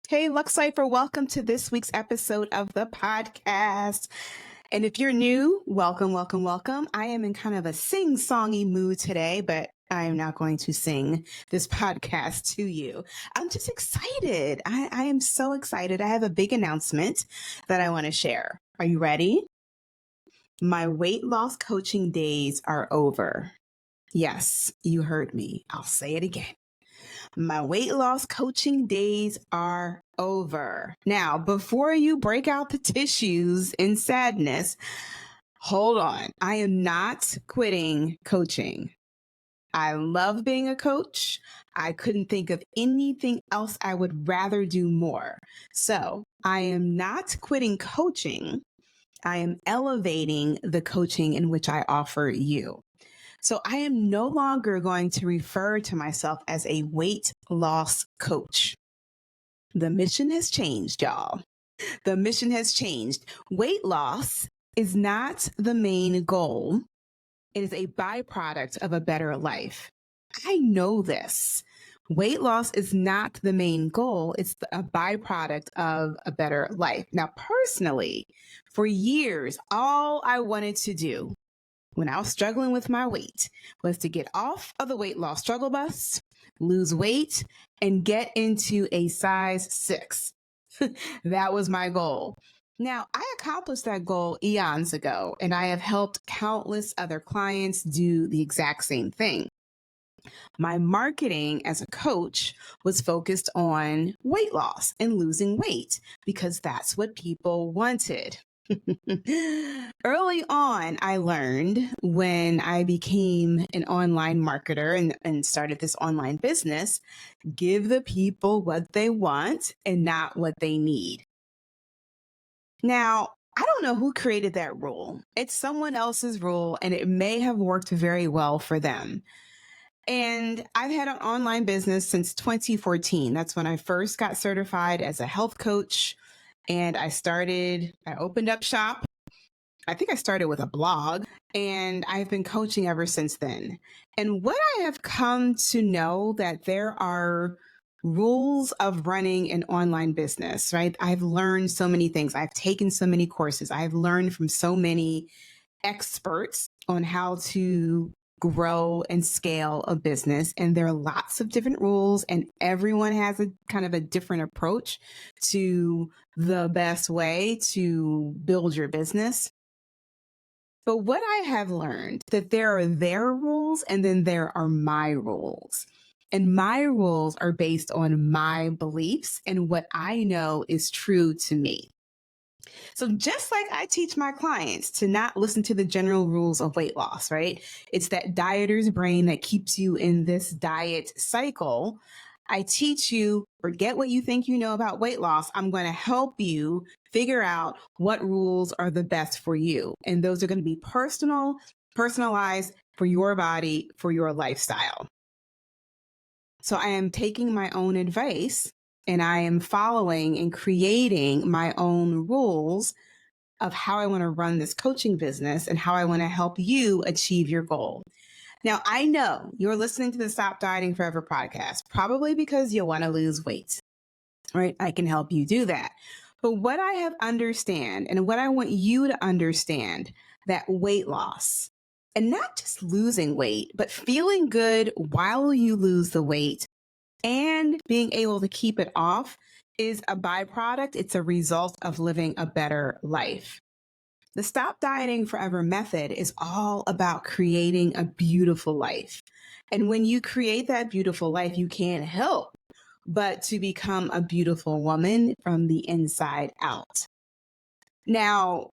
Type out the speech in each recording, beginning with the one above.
Hey, Luxe Lifer, welcome to this week's episode of the podcast. And if you're new, welcome, welcome, welcome. I am in kind of a sing-songy mood today, but I am not going to sing this podcast to you. I'm just excited. I am so excited. I have a big announcement that I want to share. Are you ready? My weight loss coaching days are over. Yes, you heard me. I'll say it again. My weight loss coaching days are over. Now, before you break out the tissues in sadness, hold on. I am not quitting coaching. I love being a coach. I couldn't think of anything else I would rather do more. So I am not quitting coaching. I am elevating the coaching in which I offer you. So I am no longer going to refer to myself as a weight loss coach. The mission has changed, y'all. The mission has changed. Weight loss is not the main goal. It is a byproduct of a better life. I know this. Weight loss is not the main goal. It's a byproduct of a better life. Now, personally, for years, all I wanted to do when I was struggling with my weight was to get off of the weight loss struggle bus, lose weight, and get into a size 6. That was my goal. Now, I accomplished that goal eons ago, and I have helped countless other clients do the exact same thing. My marketing as a coach was focused on weight loss and losing weight because that's what people wanted. Early on, I learned when I became an online marketer and started this online business, give the people what they want and not what they need. Now, I don't know who created that rule. It's someone else's rule, and it may have worked very well for them. And I've had an online business since 2014. That's when I first got certified as a health coach. And I opened up shop. I think I started with a blog, and I've been coaching ever since then. And what I have come to know that there are rules of running an online business, right? I've learned so many things. I've taken so many courses. I've learned from so many experts on how to grow and scale a business. And there are lots of different rules, and everyone has a kind of a different approach to the best way to build your business. But what I have learned that there are their rules and then there are my rules. And my rules are based on my beliefs and what I know is true to me. So just like I teach my clients to not listen to the general rules of weight loss, right? It's that dieter's brain that keeps you in this diet cycle. I teach you, forget what you think you know about weight loss. I'm going to help you figure out what rules are the best for you. And those are going to be personalized for your body, for your lifestyle. So I am taking my own advice and I am following and creating my own rules of how I want to run this coaching business and how I want to help you achieve your goal. Now, I know you're listening to the Stop Dieting Forever podcast, probably because you want to lose weight, right? I can help you do that. But what I have understand and what I want you to understand that weight loss and not just losing weight, but feeling good while you lose the weight and being able to keep it off is a byproduct. It's a result of living a better life. The Stop Dieting Forever method is all about creating a beautiful life. And when you create that beautiful life, you can't help but to become a beautiful woman from the inside out. Now,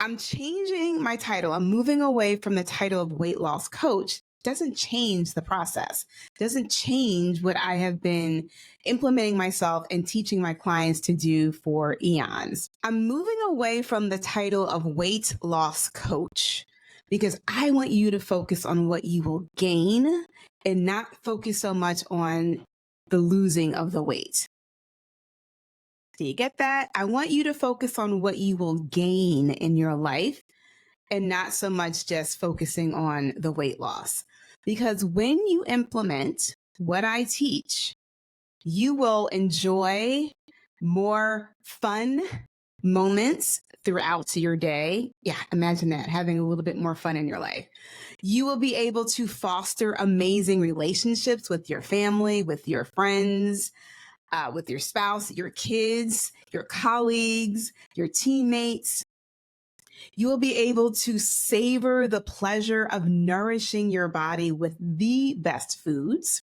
I'm changing my title. I'm moving away from the title of weight loss coach. Doesn't change the process, doesn't change what I have been implementing myself and teaching my clients to do for eons. I'm moving away from the title of weight loss coach because I want you to focus on what you will gain and not focus so much on the losing of the weight. Do you get that? I want you to focus on what you will gain in your life and not so much just focusing on the weight loss. Because when you implement what I teach, you will enjoy more fun moments throughout your day. Yeah, imagine that, having a little bit more fun in your life. You will be able to foster amazing relationships with your family, with your friends, with your spouse, your kids, your colleagues, your teammates. You will be able to savor the pleasure of nourishing your body with the best foods.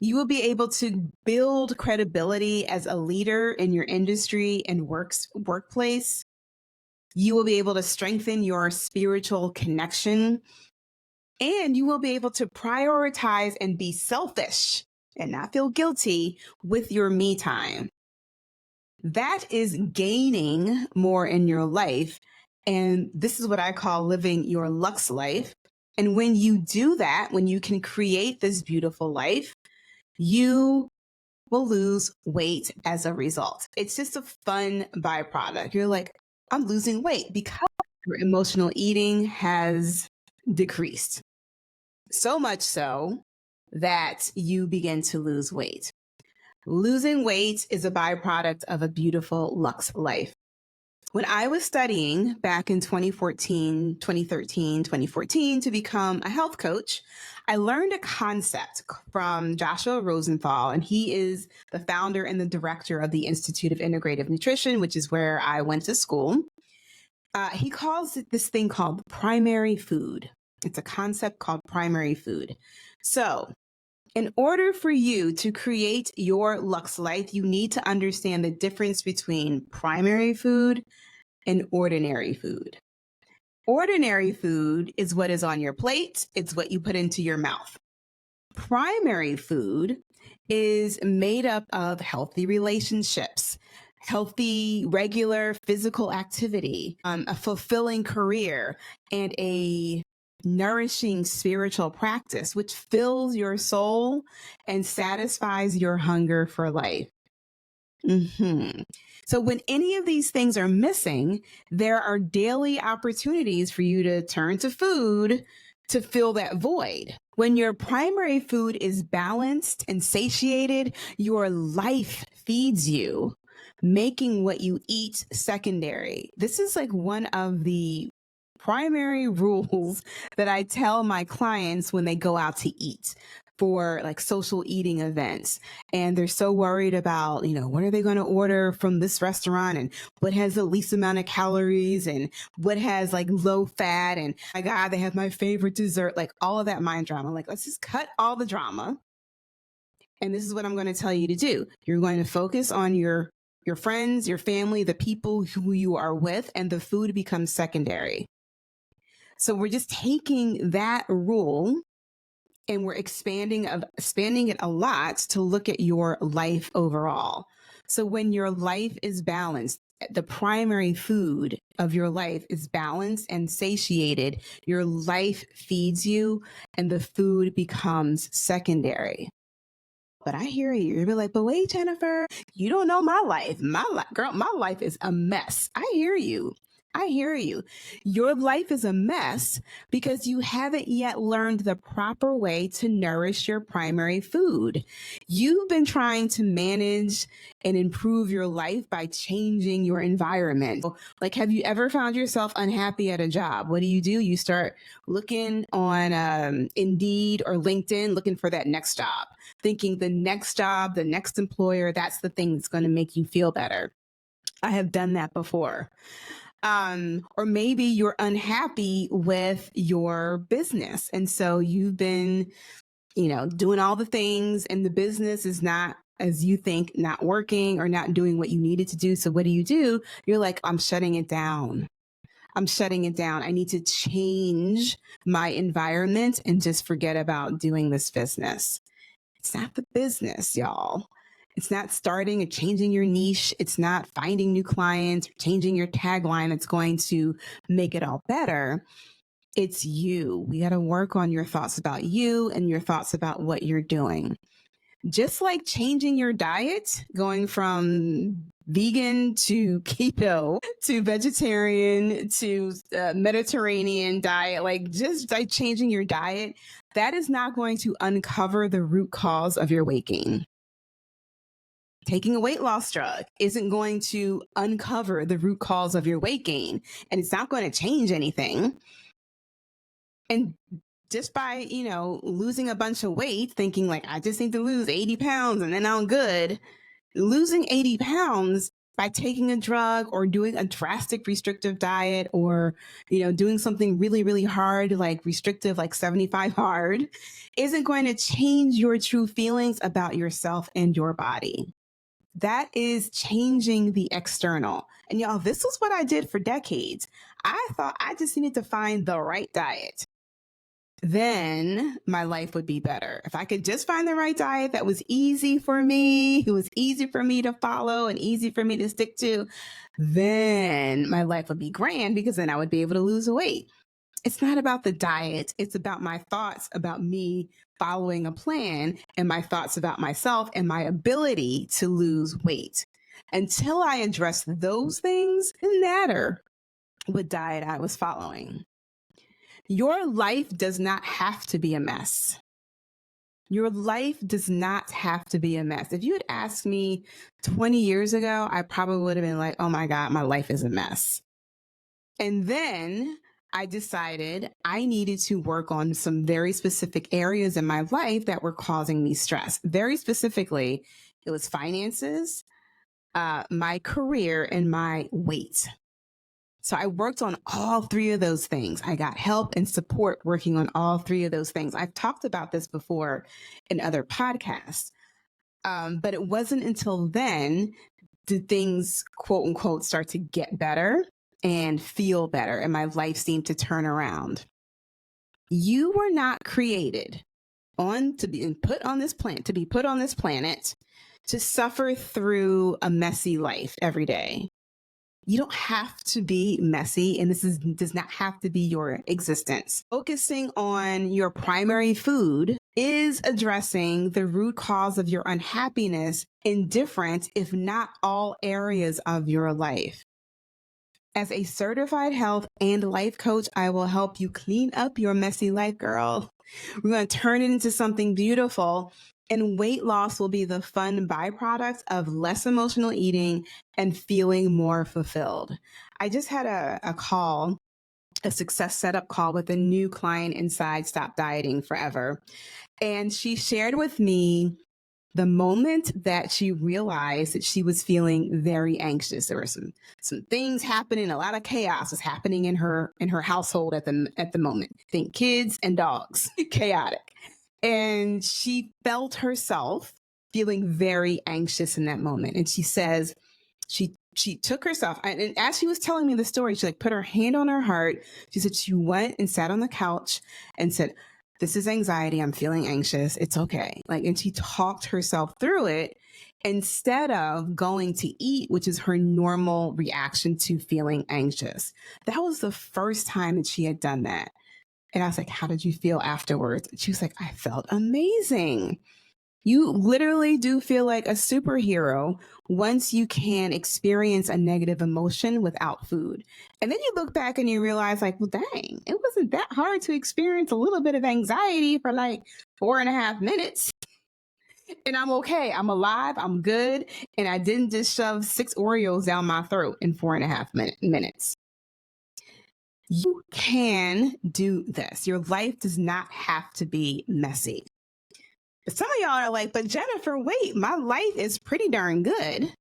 You will be able to build credibility as a leader in your industry and workplace. You will be able to strengthen your spiritual connection, and you will be able to prioritize and be selfish and not feel guilty with your me time. That is gaining more in your life. And this is what I call living your Luxe life. And when you do that, when you can create this beautiful life, you will lose weight as a result. It's just a fun byproduct. You're like, I'm losing weight because your emotional eating has decreased. So much so that you begin to lose weight. Losing weight is a byproduct of a beautiful Luxe life. When I was studying back in 2014, 2013, 2014 to become a health coach, I learned a concept from Joshua Rosenthal, and he is the founder and the director of the Institute of Integrative Nutrition, which is where I went to school. He calls it this thing called primary food. It's a concept called primary food. So, in order for you to create your Luxe life, you need to understand the difference between primary food and ordinary food. Ordinary food is what is on your plate, it's what you put into your mouth. Primary food is made up of healthy relationships, healthy, regular physical activity, a fulfilling career, and a nourishing spiritual practice, which fills your soul and satisfies your hunger for life. Mhm. So, when any of these things are missing, there are daily opportunities for you to turn to food to fill that void. When your primary food is balanced and satiated, your life feeds you, making what you eat secondary. This is like one of the primary rules that I tell my clients when they go out to eat for like social eating events, and they're so worried about, what are they going to order from this restaurant, and what has the least amount of calories, and what has like low fat, and my God, they have my favorite dessert, like all of that mind drama. Like, let's just cut all the drama. And this is what I'm going to tell you to do. You're going to focus on your friends, your family, the people who you are with, and the food becomes secondary. So we're just taking that rule and we're expanding it a lot to look at your life overall. So when your life is balanced, the primary food of your life is balanced and satiated, your life feeds you and the food becomes secondary. But I hear you. You'll be like, but wait, Jennifer, you don't know my life. Girl, my life is a mess. I hear you. I hear you. Your life is a mess because you haven't yet learned the proper way to nourish your primary food. You've been trying to manage and improve your life by changing your environment. Like, have you ever found yourself unhappy at a job? What do? You start looking on Indeed or LinkedIn, looking for that next job, thinking the next job, the next employer, that's the thing that's going to make you feel better. I have done that before. Or maybe you're unhappy with your business. And so you've been, doing all the things and the business is not, as you think, not working or not doing what you needed to do. So what do? You're like, I'm shutting it down. I'm shutting it down. I need to change my environment and just forget about doing this business. It's not the business, y'all. It's not starting or changing your niche. It's not finding new clients or changing your tagline that's going to make it all better. It's you. We got to work on your thoughts about you and your thoughts about what you're doing. Just like changing your diet, going from vegan to keto to vegetarian to Mediterranean diet, like just like changing your diet, that is not going to uncover the root cause of your weight gain. Taking a weight loss drug isn't going to uncover the root cause of your weight gain, and it's not going to change anything. And just by, losing a bunch of weight, thinking like, I just need to lose 80 pounds and then I'm good, losing 80 pounds by taking a drug or doing a drastic restrictive diet or, doing something really, really hard, like restrictive, like 75 hard, isn't going to change your true feelings about yourself and your body. That is changing the external. And y'all, this is what I did for decades. I thought I just needed to find the right diet. Then my life would be better. If I could just find the right diet that was easy for me, it was easy for me to follow and easy for me to stick to, then my life would be grand because then I would be able to lose weight. It's not about the diet. It's about my thoughts about me following a plan and my thoughts about myself and my ability to lose weight. Until I address those things, it didn't matter what diet I was following. Your life does not have to be a mess. Your life does not have to be a mess. If you had asked me 20 years ago, I probably would have been like, oh my God, my life is a mess. And then I decided I needed to work on some very specific areas in my life that were causing me stress. Very specifically, it was finances, my career, and my weight. So I worked on all three of those things. I got help and support working on all three of those things. I've talked about this before in other podcasts, but it wasn't until then did things, quote unquote, start to get better and feel better, and my life seemed to turn around. You were not created to be put on this planet to suffer through a messy life every day. You don't have to be messy, and does not have to be your existence. Focusing on your primary food is addressing the root cause of your unhappiness in different, if not all, areas of your life. As a certified health and life coach, I will help you clean up your messy life, girl. We're going to turn it into something beautiful. And weight loss will be the fun byproduct of less emotional eating and feeling more fulfilled. I just had a success setup call with a new client inside Stop Dieting Forever. And she shared with me the moment that she realized that she was feeling very anxious. There were some things happening, a lot of chaos was happening in her household at the moment. Think kids and dogs, chaotic. And she felt herself feeling very anxious in that moment. And she says she took herself, and as she was telling me the story, she put her hand on her heart. She said she went and sat on the couch and said, this is anxiety. I'm feeling anxious. It's okay. And she talked herself through it instead of going to eat, which is her normal reaction to feeling anxious. That was the first time that she had done that. And I was like, how did you feel afterwards? She was like, I felt amazing. You literally do feel like a superhero once you can experience a negative emotion without food. And then you look back and you realize well, dang, it wasn't that hard to experience a little bit of anxiety for 4.5 minutes. And I'm okay. I'm alive. I'm good. And I didn't just shove 6 Oreos down my throat in 4.5 minutes. You can do this. Your life does not have to be messy. Some of y'all are like, but Jennifer, wait, my life is pretty darn good.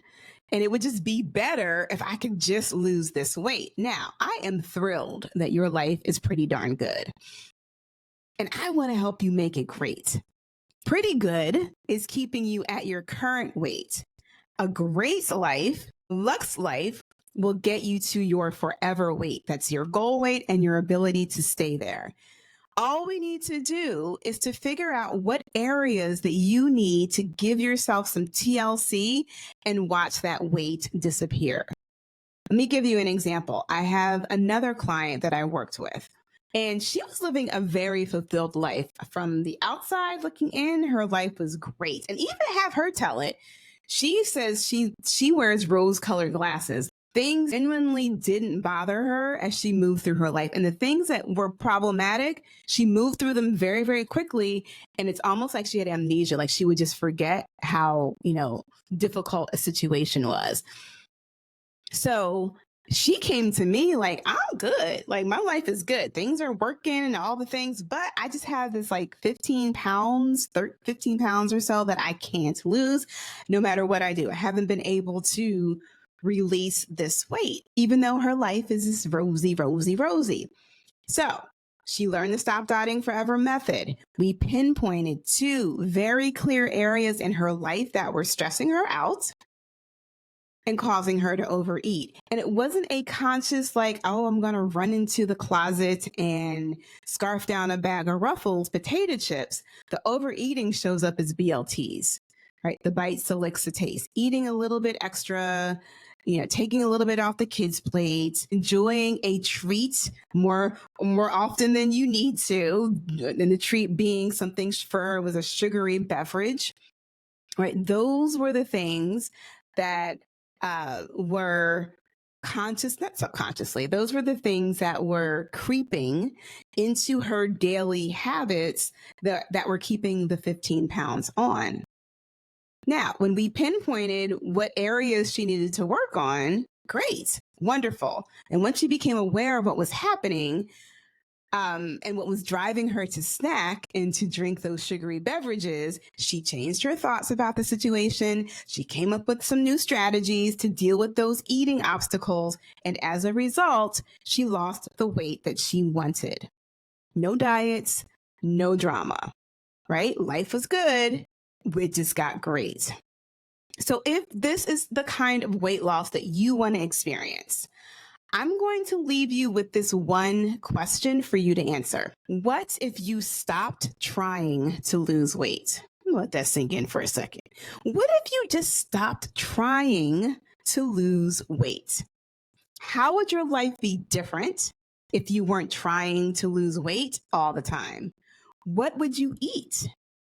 And it would just be better if I could just lose this weight. Now, I am thrilled that your life is pretty darn good. And I want to help you make it great. Pretty good is keeping you at your current weight. A great life, Luxe Life, will get you to your forever weight. That's your goal weight and your ability to stay there. All we need to do is to figure out what areas that you need to give yourself some TLC and watch that weight disappear. Let me give you an example. I have another client that I worked with, and she was living a very fulfilled life. From the outside looking in, her life was great. And even have her tell it, she says she wears rose-colored glasses. Things genuinely didn't bother her as she moved through her life. And the things that were problematic, she moved through them very, very quickly. And it's almost like she had amnesia, like she would just forget how, difficult a situation was. So she came to me like, I'm good. Like, my life is good. Things are working and all the things, but I just have this like 15 pounds, 15 pounds or so that I can't lose no matter what I do. I haven't been able to release this weight, even though her life is this rosy, rosy, rosy. So she learned the Stop Dieting Forever method. We pinpointed two very clear areas in her life that were stressing her out and causing her to overeat. And it wasn't a conscious, like, oh, I'm going to run into the closet and scarf down a bag of Ruffles potato chips. The overeating shows up as BLTs, right? The bites, the licks, the taste, eating a little bit extra, taking a little bit off the kids' plates, enjoying a treat more often than you need to. And the treat being something for her was a sugary beverage, right? Those were the things that were conscious, not subconsciously, those were the things that were creeping into her daily habits that were keeping the 15 pounds on. Now, when we pinpointed what areas she needed to work on, great, wonderful. And once she became aware of what was happening, and what was driving her to snack and to drink those sugary beverages, she changed her thoughts about the situation. She came up with some new strategies to deal with those eating obstacles. And as a result, she lost the weight that she wanted. No diets, no drama, right? Life was good. It just got great. So if this is the kind of weight loss that you want to experience, I'm going to leave you with this one question for you to answer. What if you stopped trying to lose weight? Let that sink in for a second. What if you just stopped trying to lose weight? How would your life be different if you weren't trying to lose weight all the time? What would you eat?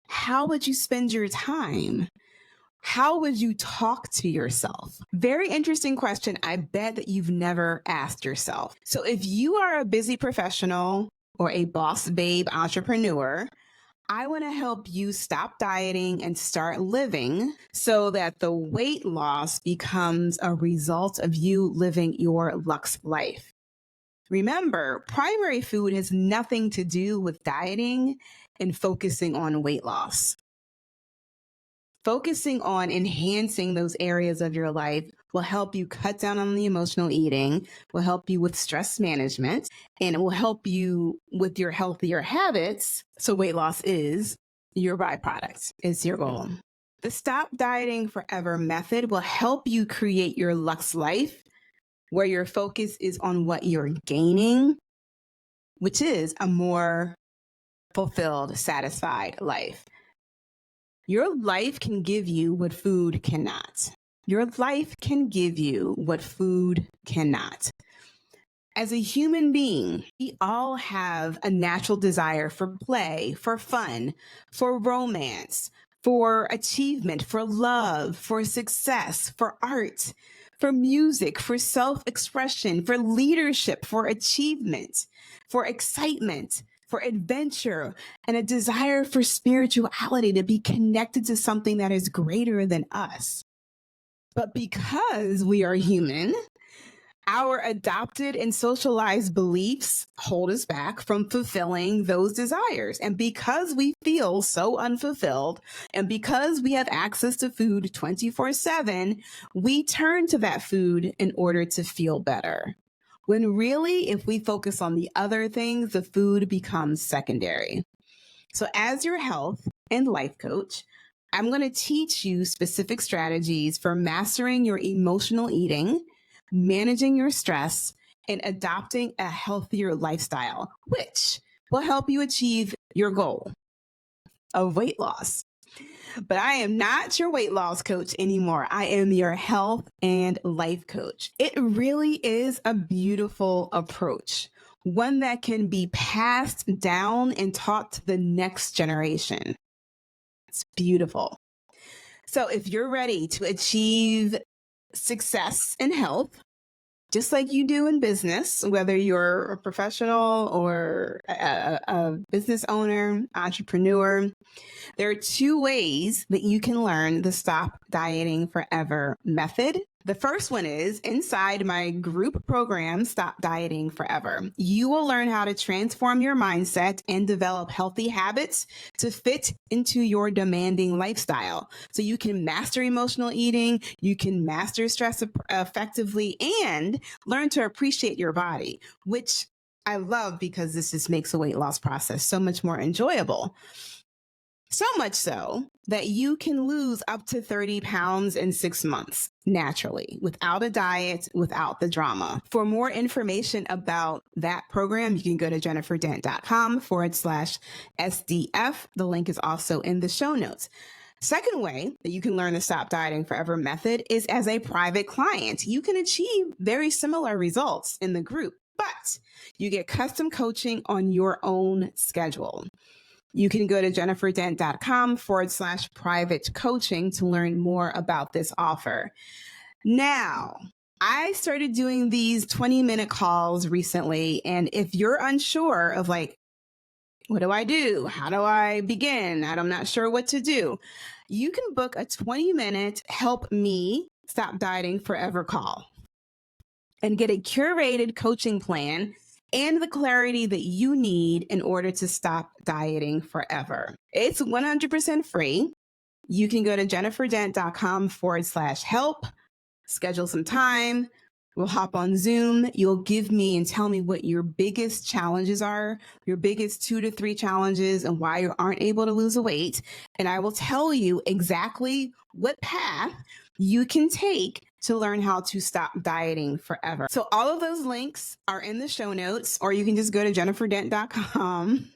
How would you spend your time? How would you talk to yourself? Very interesting question. I bet that you've never asked yourself. So if you are a busy professional or a boss babe entrepreneur, I want to help you stop dieting and start living so that the weight loss becomes a result of you living your luxe life. Remember, primary food has nothing to do with dieting and focusing on weight loss. Focusing on enhancing those areas of your life will help you cut down on the emotional eating, will help you with stress management, and it will help you with your healthier habits. So weight loss is your byproduct, is your goal. The Stop Dieting Forever method will help you create your luxe life where your focus is on what you're gaining, which is a more fulfilled, satisfied life. Your life can give you what food cannot. Your life can give you what food cannot. As a human being, we all have a natural desire for play, for fun, for romance, for achievement, for love, for success, for art, for music, for self-expression, for leadership, for achievement, for excitement, for adventure, and a desire for spirituality, to be connected to something that is greater than us. But because we are human, our adopted and socialized beliefs hold us back from fulfilling those desires. And because we feel so unfulfilled, and because we have access to food 24/7, we turn to that food in order to feel better. When really, if we focus on the other things, the food becomes secondary. So as your health and life coach, I'm going to teach you specific strategies for mastering your emotional eating, managing your stress, and adopting a healthier lifestyle, which will help you achieve your goal of weight loss. But I am not your weight loss coach anymore. I am your health and life coach. It really is a beautiful approach, one that can be passed down and taught to the next generation. It's beautiful. So if you're ready to achieve success in health, just like you do in business, whether you're a professional or a business owner, entrepreneur. There are two ways that you can learn the Stop Dieting Forever method. The first one is inside my group program, Stop Dieting Forever. You will learn how to transform your mindset and develop healthy habits to fit into your demanding lifestyle. So you can master emotional eating, you can master stress effectively, and learn to appreciate your body, which I love because this just makes the weight loss process so much more enjoyable. So much so that you can lose up to 30 pounds in 6 months naturally, without a diet, without the drama. For more information about that program, you can go to jenniferdent.com/SDF. The link is also in the show notes. Second way that you can learn the Stop Dieting Forever method is as a private client. You can achieve very similar results in the group, but you get custom coaching on your own schedule. You can go to jenniferdent.com/private coaching to learn more about this offer. Now, I started doing these 20-minute calls recently. And if you're unsure of like, what do I do? How do I begin? I'm not sure what to do. You can book a 20-minute Help Me Stop Dieting Forever call and get a curated coaching plan and the clarity that you need in order to stop dieting forever. It's 100% free. You can go to jenniferdent.com/help, schedule some time. We'll hop on Zoom. You'll give me and tell me what your biggest challenges are, your biggest 2 to 3 challenges, and why you aren't able to lose the weight. And I will tell you exactly what path you can take to learn how to stop dieting forever. So all of those links are in the show notes, or you can just go to jenniferdent.com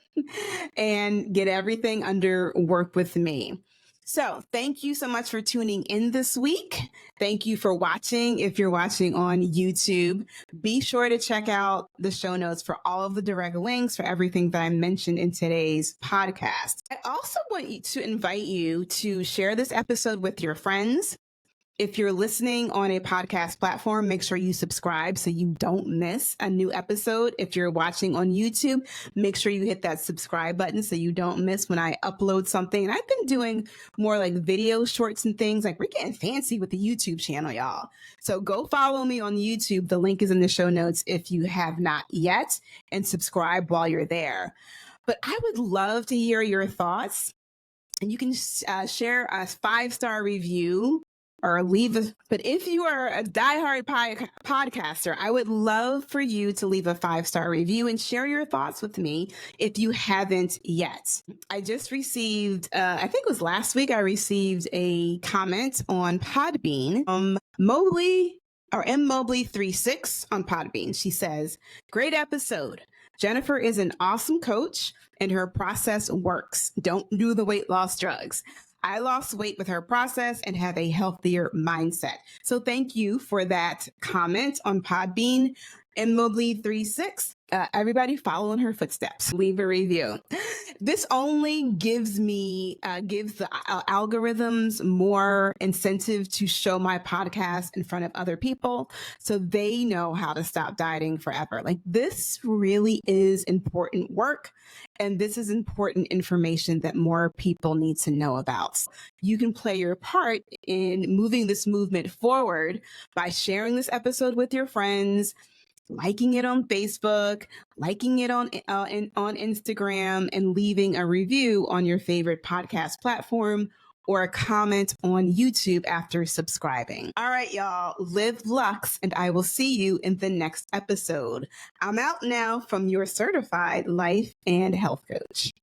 and get everything under Work With Me. So thank you so much for tuning in this week. Thank you for watching. If you're watching on YouTube, be sure to check out the show notes for all of the direct links for everything that I mentioned in today's podcast. I also want to invite you to share this episode with your friends. If you're listening on a podcast platform, make sure you subscribe so you don't miss a new episode. If you're watching on YouTube, make sure you hit that subscribe button so you don't miss when I upload something. And I've been doing more like video shorts and things. Like, we're getting fancy with the YouTube channel, y'all. So go follow me on YouTube. The link is in the show notes if you have not yet, and subscribe while you're there. But I would love to hear your thoughts, and you can share a 5-star review or but if you are a diehard podcaster, I would love for you to leave a 5-star review and share your thoughts with me if you haven't yet. I just received, I think it was last week, I received a comment on Podbean from Mobley or M Mobley36 on Podbean. She says, "Great episode. Jennifer is an awesome coach and her process works. Don't do the weight loss drugs. I lost weight with her process and have a healthier mindset." So thank you for that comment on Podbean. M Mobley36. Everybody follow in her footsteps. Leave a review. This only gives the algorithms more incentive to show my podcast in front of other people so they know how to stop dieting forever. Like, this really is important work, and this is important information that more people need to know about. You can play your part in moving this movement forward by sharing this episode with your friends, liking it on Facebook, liking it on Instagram, and leaving a review on your favorite podcast platform or a comment on YouTube after subscribing. All right, y'all, live Luxe, and I will see you in the next episode. I'm out now from your certified life and health coach.